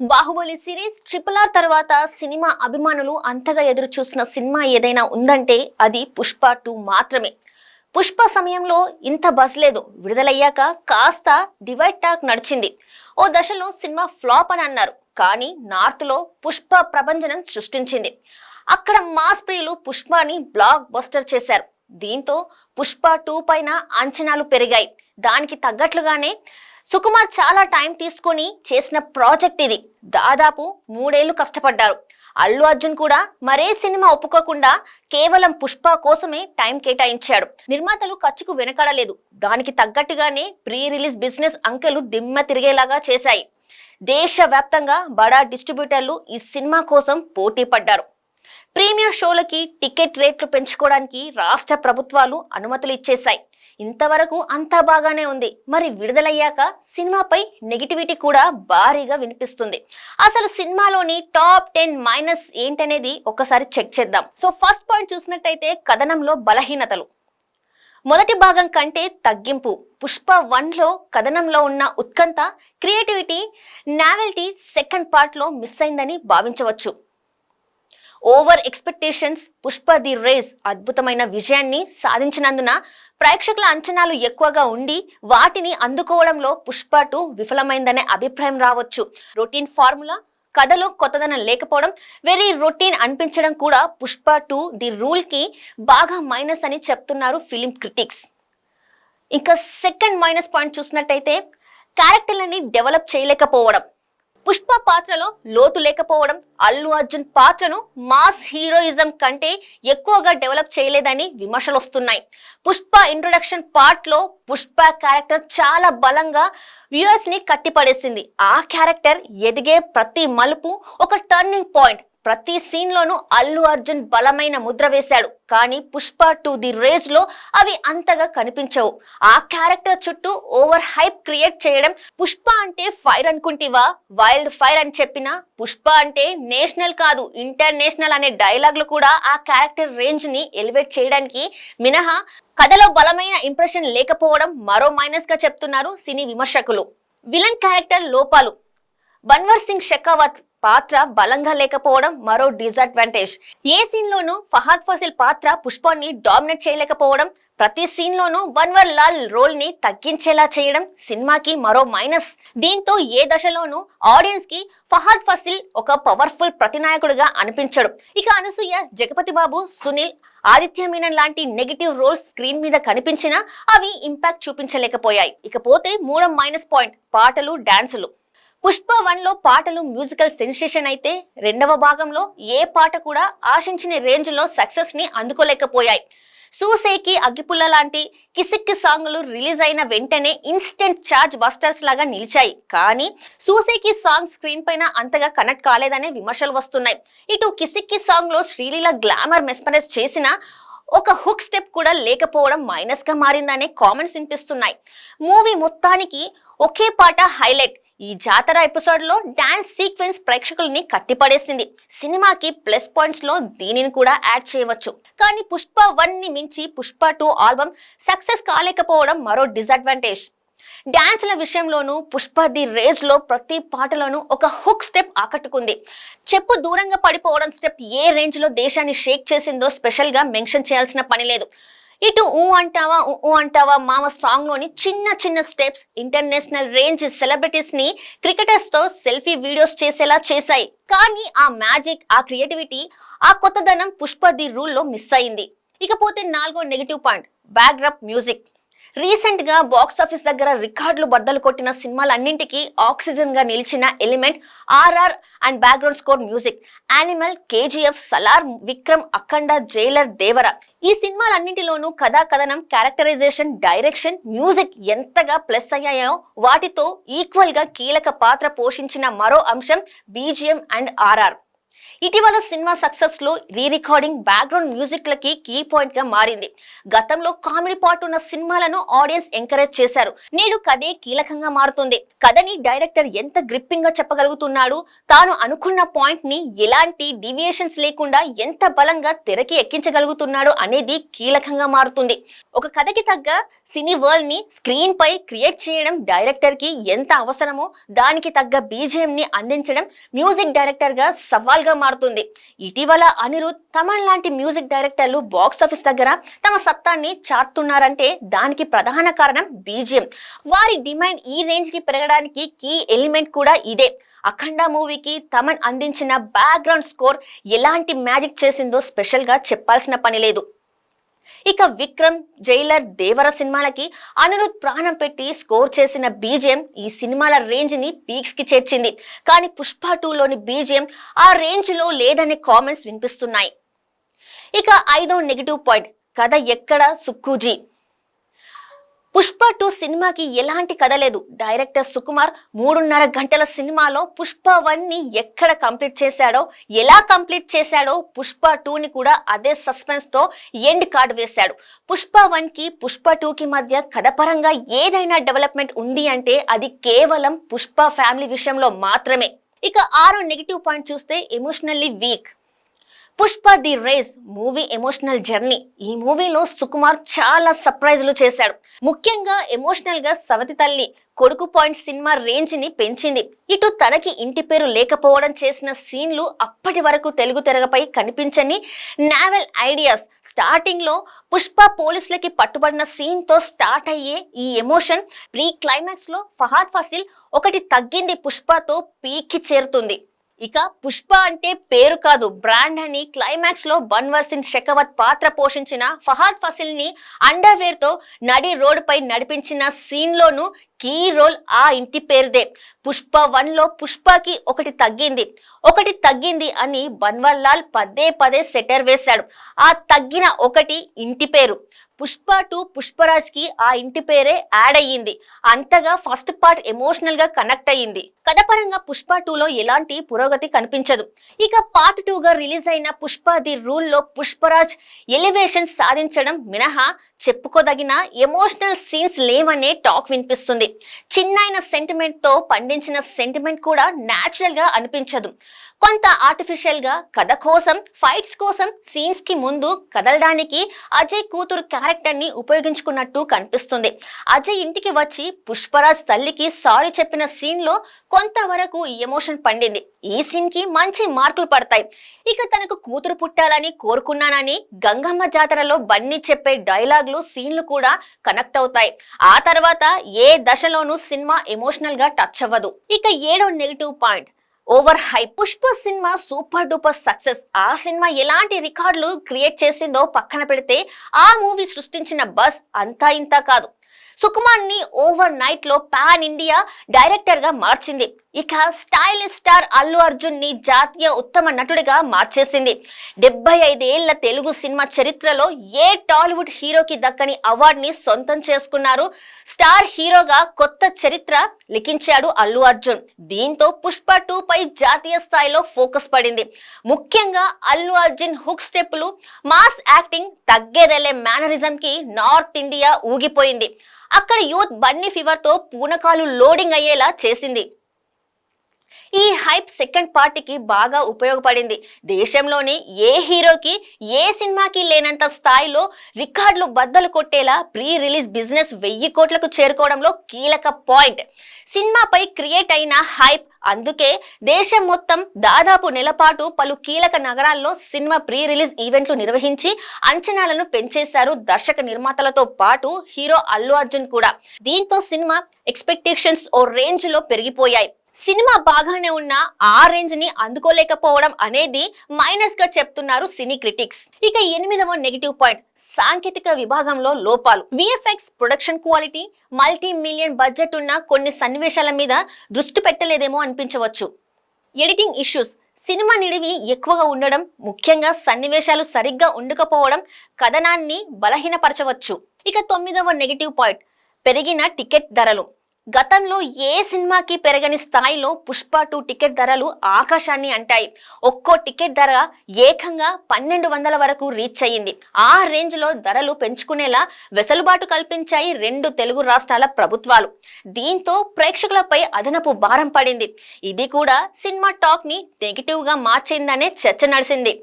Baahubali series RRR తర్వాత cinema అభిమానులు అంతగా ఎదురు చూసిన సినిమా ఏదైనా ఉందంటే అది పుష్ప 2 మాత్రమే. పుష్ప సమయంలో ఇంత బజ్ లేదు. విడుదలయ్యాక కాస్త డివైడ్ టాక్ నడిచింది. ఓ దశలో సినిమా ఫ్లాప్ అని అన్నారు. కానీ నార్త్ లో పుష్ప ప్రభంజనం సృష్టించింది. అక్కడ మాస్ ప్రియులు పుష్పని బ్లాక్ బస్టర్ చేశారు. దీంతో పుష్ప 2 పైన అంచనాలు పెరిగాయి. దానికి తగ్గట్లుగానే సుకుమార్ చాలా టైం తీసుకొని చేసిన ప్రాజెక్ట్ ఇది. దాదాపు 3 ఏళ్లు కష్టపడ్డారు. అల్లు అర్జున్ కూడా మరే సినిమా ఒప్పుకోకుండా కేవలం పుష్ప కోసమే టైం కేటాయించాడు. నిర్మాతలు ఖర్చుకు వెనకాడలేదు. దానికి తగ్గట్టుగానే ప్రీ రిలీజ్ బిజినెస్ అంకెలు దిమ్మ తిరిగేలాగా చేశాయి. దేశవ్యాప్తంగా బడా డిస్ట్రిబ్యూటర్లు ఈ సినిమా కోసం పోటీ పడ్డారు. ప్రీమియర్ షోలకి టికెట్ రేట్లు పెంచుకోవడానికి రాష్ట్ర ప్రభుత్వాలు అనుమతులు ఇచ్చేశాయి. ఇంతవరకు అంతా బాగానే ఉంది. మరి విడుదలయ్యాక సినిమాపై నెగిటివిటీ కూడా భారీగా వినిపిస్తుంది. అసలు సినిమాలోని టాప్ 10 మైనస్ ఏంటనేది ఒకసారి చెక్ చేద్దాం. సో ఫస్ట్ పాయింట్ చూసినట్టయితే కథనంలో బలహీనతలు. మొదటి భాగం కంటే తగ్గింపు. పుష్ప 1లో కథనంలో ఉన్న ఉత్కంఠ, క్రియేటివిటీ, నావెల్టీ సెకండ్ పార్ట్ లో మిస్ అయిందని భావించవచ్చు. Over expectations. Pushpa the race అద్భుతమైన విజయాన్ని సాధించినందున ప్రేక్షకుల అంచనాలు ఎక్కువగా ఉండి వాటిని అందుకోవడంలో పుష్ప 2 విఫలమైందనే అభిప్రాయం రావచ్చు. రొటీన్ ఫార్ములా, కథలో కొత్తదనం లేకపోవడం, వెరీ రొటీన్ అనిపించడం కూడా పుష్ప 2 ది రూల్ కి బాగా మైనస్ అని చెప్తున్నారు ఫిలిం క్రిటిక్స్. ఇంకా సెకండ్ మైనస్ పాయింట్ చూసినట్టయితే క్యారెక్టర్లని డెవలప్ చేయలేకపోవడం. పుష్ప పాత్రలో లోతు లేకపోవడం, అల్లు అర్జున్ పాత్రను మాస్ హీరోయిజం కంటే ఎక్కువగా డెవలప్ చేయలేదని విమర్శలు వస్తున్నాయి. పుష్ప ఇంట్రొడక్షన్ పార్ట్ లో పుష్ప క్యారెక్టర్ చాలా బలంగా వ్యూయర్స్ ని కట్టిపడేసింది. ఆ క్యారెక్టర్ ఎదిగే ప్రతి మలుపు ఒక టర్నింగ్ పాయింట్. ప్రతి సీన్ లోనూ అల్లు అర్జున్ బలమైన ముద్ర వేశాడు. కానీ పుష్ప 2 ది రేస్ లో అవి అంతగా కనిపించవు. ఆ క్యారెక్టర్ చుట్టూ ఓవర్ హైప్ క్రియేట్ చేయడం. పుష్ప అంటే ఫైర్ అనుకుంటివా, వైల్డ్ ఫైర్ అని చెప్పిన పుష్ప అంటే నేషనల్ కాదు ఇంటర్నేషనల్ అనే డైలాగులు కూడా ఆ క్యారెక్టర్ రేంజ్ ని ఎలివేట్ చేయడానికి మినహా కథలో బలమైన ఇంప్రెషన్ లేకపోవడం మరో మైనస్ గా చెప్తున్నారు సినీ విమర్శకులు. విలన్ క్యారెక్టర్ లోపాలు. బన్వర్ సింగ్ షెకావత్ పాత్ర బలంగా లేకపోవడం మరో డిసడ్వాంటేజ్. ఏ సీన్ లోనూ ఫహద్ ఫాసిల్ పాత్ర పుష్పాన్ని డామినేట్ చేయలేకపోవడం, ప్రతి సీన్ లోనూ బన్వర్ లాల్ రోల్ ని తగ్గించేలా చేయడం సినిమాకి మరో మైనస్. దీంతో ఏ దశలోనూ ఆడియన్స్ కి ఫహద్ ఫాసిల్ ఒక పవర్ఫుల్ ప్రతినాయకుడిగా అనిపించడు. ఇక అనసూయ, జగపతి బాబు, సునీల్, ఆదిత్య మీనన్ లాంటి నెగిటివ్ రోల్స్ స్క్రీన్ మీద కనిపించినా అవి ఇంపాక్ట్ చూపించలేకపోయాయి. ఇకపోతే మూడో మైనస్ పాయింట్ పాటలు, డాన్సులు. పుష్ప 1లో పాటలు మ్యూజికల్ సెన్సేషన్ అయితే రెండవ భాగంలో ఏ పాట కూడా ఆశించిన రేంజ్ లో సక్సెస్ ని అందుకోలేకపోయాయి. సూసేకి, అగ్గిపుల్ల లాంటి కిసిక్కి సాంగ్లు రిలీజ్ అయిన వెంటనే ఇన్స్టెంట్ చార్జ్ బస్టర్స్ లాగా నిలిచాయి. కానీ సూసేకి సాంగ్ స్క్రీన్ పైన అంతగా కనెక్ట్ కాలేదనే విమర్శలు వస్తున్నాయి. ఇటు కిసిక్కి సాంగ్ లో శ్రీలీల గ్లామర్ మెస్మరైజ్ చేసిన ఒక హుక్ స్టెప్ కూడా లేకపోవడం మైనస్ గా మారిందనే కామెంట్స్ వినిపిస్తున్నాయి. మూవీ మొత్తానికి ఒకే పాట హైలైట్. ఈ జాతర ఎపిసోడ్ లో డాన్స్ సీక్వెన్స్ ప్రేక్షకుల్ని కట్టిపడేసింది. సినిమాకి ప్లస్ పాయింట్స్ లో దీనిని కూడా యాడ్ చేయవచ్చు. కానీ పుష్ప 1 ని మించి పుష్ప 2 ఆల్బమ్ సక్సెస్ కాలేకపోవడం మరో డిసడ్వాంటేజ్. డాన్స్ల విషయంలోనూ పుష్ప ది రేజ్ లో ప్రతి పాటలోనూ ఒక హుక్ స్టెప్ ఆకట్టుకుంది. చెప్పు దూరంగా పడిపోవడం స్టెప్ ఏ రేంజ్ లో దేశాన్ని షేక్ చేసిందో స్పెషల్ గా మెన్షన్ చేయాల్సిన పని లేదు. ఇటు ఊ అంటావా మామ సాంగ్ లోని చిన్న చిన్న స్టెప్స్ ఇంటర్నేషనల్ రేంజ్ సెలబ్రిటీస్ ని క్రికెటర్స్ తో సెల్ఫీ వీడియోస్ చేసేలా చేశాయి. కానీ ఆ మ్యాజిక్, ఆ క్రియేటివిటీ, ఆ కొత్తదనం పుష్ప ది రూల్ లో మిస్ అయింది. ఇకపోతే నాలుగో negative point backdrop music. Recent గా బాక్స్ ఆఫీస్ దగ్గర రికార్డులు బద్దలు కొట్టిన సినిమాలన్నింటికి ఆక్సిజన్ గా నిలిచిన element RR and background score music. Animal, KGF, Salaar, Vikram, Akhanda, Jailer, Devara ఈ సినిమాలన్నింటిలోనూ కథా కథనం, క్యారెక్టరైజేషన్, డైరెక్షన్, మ్యూజిక్ ఎంతగా ప్లస్ అయ్యాయో వాటితో ఈక్వల్ గా కీలక పాత్ర పోషించిన మరో అంశం బీజిఎం అండ్ ఆర్ఆర్. ఇటీవల సినిమా సక్సెస్ లో రీ రికార్డింగ్ బ్యాక్గ్రౌండ్ మ్యూజిక్ లకి కీ పాయింట్ గా మారింది. గతంలో కామెడీ పార్ట్ ఉన్న సినిమాలను ఆడియన్స్ ఎంకరేజ్ చేశారు. నేడు కథే కీలకంగా మారుతుంది. కథని డైరెక్టర్ ఎంత గ్రిప్పింగ్ గా చెప్పగలుగుతున్నాడు, తాను అనుకున్న పాయింట్ ని ఎలాంటి డీవియేషన్స్ లేకుండా ఎంత బలంగా తెరకి ఎక్కించగలుగుతున్నాడు అనేది కీలకంగా మారుతుంది. ఒక కథకి తగ్గ సినీ వరల్డ్ ని స్క్రీన్ పై క్రియేట్ చేయడం డైరెక్టర్ కి ఎంత అవసరమో దానికి తగ్గ బీజిఎం ని అందించడం మ్యూజిక్ డైరెక్టర్ గా సవాల్ గా మారుతుంది. ఇటీవల అనిరుద్, తమన్ లాంటి మ్యూజిక్ డైరెక్టర్లు బాక్స్ ఆఫీస్ దగ్గర తమ సత్తాన్ని చాటుతున్నారంటే దానికి ప్రధాన కారణం బీజిఎం. వారి డిమాండ్ ఈ రేంజ్ కి పెరగడానికి కీ ఎలిమెంట్ కూడా ఇదే. అఖండ మూవీకి తమన్ అందించిన బ్యాక్గ్రౌండ్ స్కోర్ ఎలాంటి మ్యాజిక్ చేసిందో స్పెషల్ గా చెప్పాల్సిన పని లేదు. ఇక విక్రమ్, జైలర్, దేవర సినిమాలకి అనిరుద్ ప్రాణం పెట్టి స్కోర్ చేసిన బీజిఎం ఈ సినిమాల రేంజ్ ని పీక్స్ కి చేర్చింది. కానీ పుష్ప 2లోని బీజిఎం ఆ రేంజ్ లో లేదనే కామెంట్స్ వినిపిస్తున్నాయి. ఇక 5వ నెగిటివ్ పాయింట్, కథ ఎక్కడ సుక్కుజీ. పుష్ప 2 సినిమాకి ఎలాంటి కథ లేదు. డైరెక్టర్ సుకుమార్ 3.5 గంటల సినిమాలో పుష్ప 1ని ఎక్కడ కంప్లీట్ చేశాడో, ఎలా కంప్లీట్ చేశాడో పుష్ప 2ని కూడా అదే సస్పెన్స్ తో ఎండ్ కార్డ్ వేశాడు. పుష్ప 1కి పుష్ప 2కి మధ్య కథ పరంగా ఏదైనా డెవలప్మెంట్ ఉంది అంటే అది కేవలం పుష్ప ఫ్యామిలీ విషయంలో మాత్రమే. ఇక 6వ నెగిటివ్ పాయింట్ చూస్తే emotionally weak. Pushpa the race movie emotional journey. ఈ మూవీలో సుకుమార్ చాలా సర్ప్రైజ్లు చేశాడు. ముఖ్యంగా ఎమోషనల్ గా సవతి తల్లి కొడుకు పాయింట్ సినిమా రేంజ్ ని పెంచింది. ఇటు తనకి ఇంటి పేరు లేకపోవడం చేసిన సీన్లు అప్పటి వరకు తెలుగు తెరపై కనిపించని నావెల్ ఐడియాస్. స్టార్టింగ్ లో పుష్ప పోలీసులకి పట్టుబడిన సీన్ తో స్టార్ట్ అయ్యే ఈ ఎమోషన్ ప్రీ క్లైమాక్స్ లో ఫహాద్ ఫాసిల్ ఒకటి తగ్గింది పుష్పతో పీక్కి చేరుతుంది. ఇక పుష్ప అంటే పేరు కాదు బ్రాండ్ అని క్లైమాక్స్ లో బన్వర్ సింగ్ షెకావత్ పాత్ర పోషించిన ఫహాద్ ఫాసిల్ ని అండర్వేర్ తో నడి రోడ్ పై నడిపించిన సీన్ లోను కీ రోల్ ఆ ఇంటి పేరుదే. పుష్ప 1లో పుష్పకి ఒకటి తగ్గింది అని బన్వర్ లాల్ పదే పదే సెటర్ వేశాడు. ఆ తగ్గిన ఒకటి ఇంటి పేరు. పుష్ప 2 పుష్పరాజ్ కి ఆ ఇంటి పేరే యాడ్ అయ్యింది. అంతగా ఫస్ట్ పార్ట్ ఎమోషనల్ గా కనెక్ట్ అయ్యింది. కథపరంగా పుష్ప 2లో ఎలాంటి పురోగతి కనిపించదు. ఇక పార్ట్ 2గా రిలీజ్ అయిన పుష్ప ది రూల్ లో పుష్పరాజ్ ఎలివేషన్ సాధించడం మినహా చెప్పుకోదగిన ఎమోషనల్ సీన్స్ లేవనే టాక్ వినిపిస్తుంది. చిన్నైన సెంటిమెంట్ తో పండించిన సెంటిమెంట్ కూడా న్యాచురల్ గా అనిపించదు. కొంత ఆర్టిఫిషియల్ గా కథ కోసం, ఫైట్స్ కోసం సీన్స్ కి ముందు కదలడానికి అజయ్ కూతురు క్యారెక్టర్ ని ఉపయోగించుకున్నట్టు కనిపిస్తుంది. అజయ్ ఇంటికి వచ్చి పుష్పరాజ్ తల్లికి సారీ చెప్పిన సీన్ లో కొంతవరకు ఎమోషన్ పండింది. ఈ సీన్ కి మంచి మార్కులు పడతాయి. ఇక తనకు కూతురు పుట్టాలని కోరుకున్నానని గంగమ్మ జాతరలో బన్నీ చెప్పే డైలాగులు, సీన్లు కూడా కనెక్ట్ అవుతాయి. ఆ తర్వాత ఏ దశలోనూ సినిమా ఎమోషనల్ గా టచ్ అవ్వదు. ఇక 7వ negative point, over hype. Pushpa cinema super duper success. ఆ సినిమా ఎలాంటి రికార్డులు క్రియేట్ చేసిందో పక్కన పెడితే ఆ మూవీ సృష్టించిన బజ్ అంతా ఇంతా కాదు. సుకుమార్ ని ఓవర్ నైట్ లో పాన్ ఇండియా డైరెక్టర్ గా మార్చింది. ఇక స్టైలిష్ స్టార్ అల్లు అర్జున్ ని జాతీయ ఉత్తమ నటుడిగా మార్చేసింది. 75 ఏళ్ల తెలుగు సినిమా చరిత్రలో ఏ టాలీవుడ్ హీరోకి దక్కని అవార్డు ని సొంతం చేసుకున్నారు. స్టార్ హీరోగా కొత్త చరిత్ర లిఖించాడు అల్లు అర్జున్. దీంతో పుష్ప 2 పై జాతీయ స్థాయిలో ఫోకస్ పడింది. ముఖ్యంగా అల్లు అర్జున్ హుక్ స్టెప్పులు, మాస్ యాక్టింగ్, తగ్గేదెలే మేనరిజం కి నార్త్ ఇండియా ఊగిపోయింది. అక్కడ యూత్ బన్నీ ఫీవర్ తో పూనకాలు లోడింగ్ అయ్యేలా చేసింది. ఈ హైప్ సెకండ్ పార్టీకి బాగా ఉపయోగపడింది. దేశంలోని ఏ హీరోకి, ఏ సినిమాకి లేనంత స్థాయిలో రికార్డులు బద్దలు కొట్టేలా ప్రీ రిలీజ్ బిజినెస్ 1000 కోట్లకు చేరుకోవడంలో కీలక పాయింట్. సినిమాపై క్రియేట్ అయిన హైప్. అందుకే దేశం మొత్తం దాదాపు నెలపాటు పలు కీలక నగరాల్లో సినిమా ప్రీ రిలీజ్ ఈవెంట్లు నిర్వహించి అంచనాలను పెంచేశారు దర్శక నిర్మాతలతో పాటు హీరో అల్లు అర్జున్ కూడా. దీంతో సినిమా ఎక్స్పెక్టేషన్స్ ఓ రేంజ్ లో పెరిగిపోయాయి. సినిమా బాగానే ఉన్నా ఆ రేంజ్ ని అందుకోలేకపోవడం అనేది మైనస్ గా చెప్తున్నారు సినీ క్రిటిక్స్. ఇక 8వ నెగిటివ్ పాయింట్, సాంకేతిక విభాగంలో లోపాలు. VFX, production quality, multi million budget ఉన్న కొన్ని సన్నివేశాల మీద దృష్టి పెట్టలేదేమో అనిపించవచ్చు. ఎడిటింగ్ ఇష్యూస్, సినిమా నిడివి ఎక్కువగా ఉండడం, ముఖ్యంగా సన్నివేశాలు సరిగ్గా ఉండకపోవడం కథనాన్ని బలహీనపరచవచ్చు. ఇక 9వ నెగిటివ్ పాయింట్, పెరిగిన టికెట్ ధరలు. గతంలో ఏ సినిమాకి పెరగని స్థాయిలో పుష్ప 2 టికెట్ ధరలు ఆకాశాన్ని అంటాయి. ఒక్కో టికెట్ ధర ఏకంగా 1200 వరకు రీచ్ అయ్యింది. ఆ రేంజ్ లో ధరలు పెంచుకునేలా వెసులుబాటు కల్పించాయి రెండు తెలుగు రాష్ట్రాల ప్రభుత్వాలు. దీంతో ప్రేక్షకులపై అదనపు భారం పడింది. ఇది కూడా సినిమా టాక్ ని నెగిటివ్ గా మార్చిందనే చర్చ నడిచింది.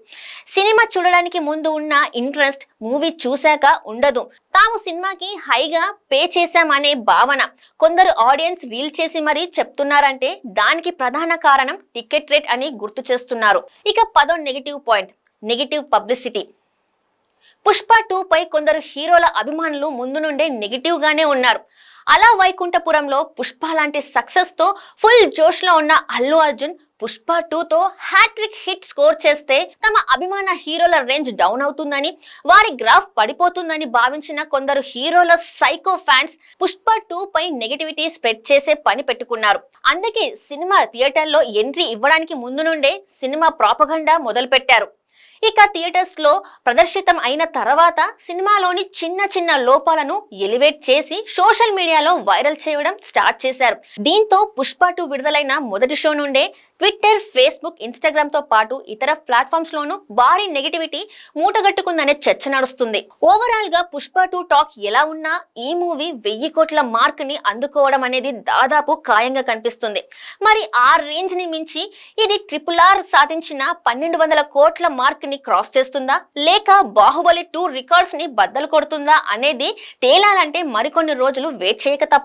సినిమా చూడడానికి ముందు ఉన్న ఇంట్రెస్ట్ మూవీ చూశాక ఉండదు. తాము సినిమాకి హైగా పే చేశామనే భావన కొందరు ఆడియన్స్ రీల్ చేసి మరీ చెప్తున్నారంటే దానికి ప్రధాన కారణం టికెట్ రేట్ అని గుర్తు చేస్తున్నారు. ఇక పదో negative point, negative publicity. Pushpa 2 పై కొందరు హీరోల అభిమానులు ముందు నుండే నెగిటివ్ గానే ఉన్నారు. అలా వైకుంఠపురంలో పుష్ప లాంటి సక్సెస్ తో ఫుల్ జోష్ లో ఉన్న అల్లు అర్జున్ పుష్ప 2 తో హ్యాట్రిక్ హిట్ స్కోర్ చేస్తే తమ అభిమాన హీరోల రేంజ్ డౌన్ అవుతుందని, వారి గ్రాఫ్ పడిపోతుందని భావించిన కొందరు హీరోల సైకో ఫ్యాన్స్ పుష్ప 2 పై నెగటివిటీ స్ప్రెడ్ చేసే పని పెట్టుకున్నారు. అందుకే సినిమా థియేటర్లో ఎంట్రీ ఇవ్వడానికి ముందు నుండే సినిమా ప్రాపగండా మొదలు పెట్టారు. ఇక థియేటర్స్ లో ప్రదర్శితం అయిన తర్వాత సినిమాలోని చిన్న చిన్న లోపాలను ఎలివేట్ చేసి సోషల్ మీడియాలో వైరల్ చేయడం స్టార్ట్ చేశారు. దీంతో పుష్ప 2 విడుదలైన మొదటి షో నుండే ట్విట్టర్, ఫేస్బుక్, ఇన్స్టాగ్రామ్ తో పాటు ఇతర ప్లాట్ఫామ్స్ లోనూ భారీ నెగిటివిటీ మూటగట్టుకుందనే చర్చ నడుస్తుంది. ఓవరాల్ గా పుష్ప 2 టాక్ ఎలా ఉన్నా ఈ మూవీ 1000 కోట్ల మార్క్ ని అందుకోవడం అనేది దాదాపు ఖాయంగా కనిపిస్తుంది. మరి ఆ రేంజ్ ని మించి ఇది RRR సాధించిన 1200 కోట్ల మార్క్ ని క్రాస్ చేస్తుందా, లేక బాహుబలి 2 రికార్డ్స్ ని బద్దలు కొడుతుందా అనేది తేలాలంటే మరికొన్ని రోజులు వెయిట్ చేయక తప్పదు.